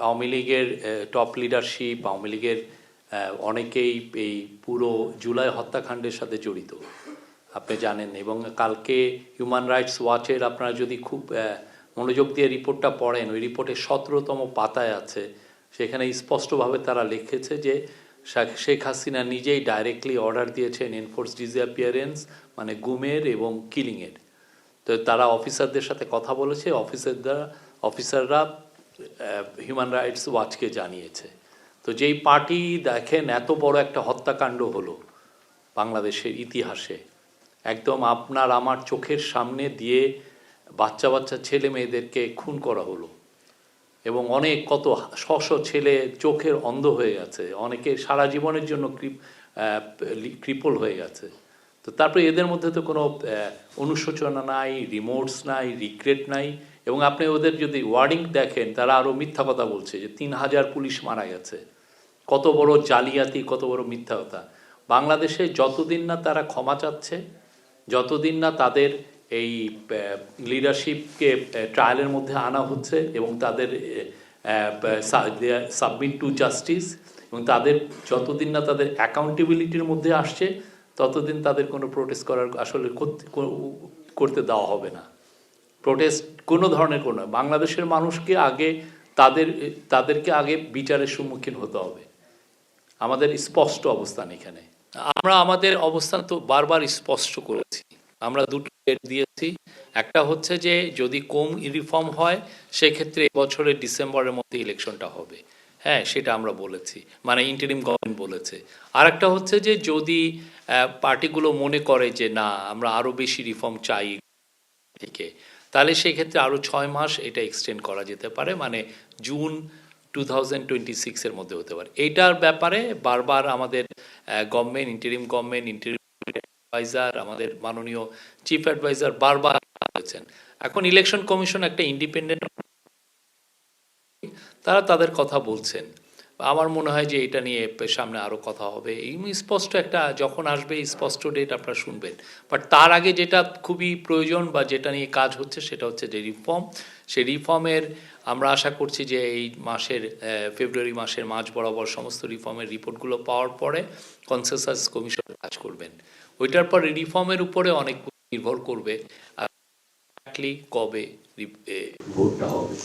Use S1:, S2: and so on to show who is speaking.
S1: আওয়ামী লীগের top leadership, Awami লীগের অনেকেই এই পুরো জুলাই হত্যাকাণ্ডের সাথে জড়িত, আপনি জানেন। এবং কালকে হিউম্যান রাইটস ওয়াচের আপনারা যদি খুব মনোযোগ দিয়ে রিপোর্টটা পড়েন, ওই রিপোর্টে 17তম পাতায় আছে, সেখানে স্পষ্টভাবে তারা লিখেছে যে শেখ হাসিনা নিজেই ডাইরেক্টলি অর্ডার দিয়েছেন এনফোর্স ডিসঅ্যাপিয়ারেন্স, মানে গুমের এবং কিলিংয়ের। তো তারা অফিসারদের সাথে কথা বলেছে, অফিসাররা হিউম্যান রাইটস ওয়াচকে জানিয়েছে। তো যেই পার্টি দেখেন এত বড় একটা হত্যাকাণ্ড হলো বাংলাদেশের ইতিহাসে, একদম আপনার আমার চোখের সামনে দিয়ে বাচ্চা বাচ্চা ছেলে মেয়েদেরকে খুন করা হলো, এবং অনেক কত শশ ছেলে চোখের অন্ধ হয়ে গেছে, অনেকে সারা জীবনের জন্য ক্রিপল হয়ে গেছে। তো তারপরে এদের মধ্যে তো কোনো অনুশোচনা নাই, রিমোর্স নাই, রিগ্রেট নাই। এবং আপনি ওদের যদি ওয়ার্ডিং দেখেন, তারা আরও মিথ্যা কথা বলছে যে 3000 পুলিশ মারা গেছে। কত বড় জালিয়াতি, কত বড় মিথ্যা কথা। বাংলাদেশে যতদিন না তারা ক্ষমা চাচ্ছে, যতদিন না তাদের এই লিডারশিপকে ট্রায়ালের মধ্যে আনা হচ্ছে এবং তাদের সাবমিট টু জাস্টিস, এবং তাদের যতদিন না তাদের অ্যাকাউন্টেবিলিটির মধ্যে আসছে, ততদিন তাদের কোনো প্রোটেস্ট করার আসলে করতে দেওয়া হবে না। প্রোটেস্ট কোনো ধরনের কোনো, বাংলাদেশের মানুষকে আগে তাদেরকে আগে বিচারের সম্মুখীন হতে হবে। আমাদের স্পষ্ট অবস্থান এখানে, আমরা আমাদের অবস্থান তো বারবার স্পষ্ট করেছি। আমরা দুটো ডেট দিয়েছি। একটা হচ্ছে যে যদি কম রিফর্ম হয়, সেক্ষেত্রে এবছরের ডিসেম্বরের মধ্যে ইলেকশনটা হবে। হ্যাঁ, সেটা আমরা বলেছি, মানে ইন্টারিম গভর্নমেন্ট বলেছে। আর একটা হচ্ছে যে যদি পার্টিগুলো মনে করে যে না, আমরা আরও বেশি রিফর্ম চাই থেকে, তাহলে সেক্ষেত্রে আরও 6 মাস এটা এক্সটেন্ড করা যেতে পারে, মানে জুন 2026-এর মধ্যে হতে পারে। এইটার ব্যাপারে বারবার আমাদের গভর্নমেন্ট, ইন্টারিম অ্যাডভাইজার, আমাদের মাননীয় চিফ অ্যাডভাইজার বারবার বলেছেন। এখন ইলেকশন কমিশন একটা ইন্ডিপেন্ডেন্ট, তারা তাদের কথা বলছেন। আমার মনে হয় যে এটা নিয়ে সামনে আরও কথা হবে। এই স্পষ্ট একটা যখন আসবে স্পষ্ট ডেট আপনারা শুনবেন। বাট তার আগে যেটা খুবই প্রয়োজন বা যেটা নিয়ে কাজ হচ্ছে, সেটা হচ্ছে যে রিফর্ম। সেই রিফর্মের আমরা আশা করছি যে এই মাসের ফেব্রুয়ারি মাসের মাঝ বরাবর সমস্ত রিফর্মের রিপোর্টগুলো পাওয়ার পরে কনসেনসাস কমিশন কাজ করবেন। ওইটার পর রিফর্মের উপরে অনেক নির্ভর করবে কবে ভোটটা হবে।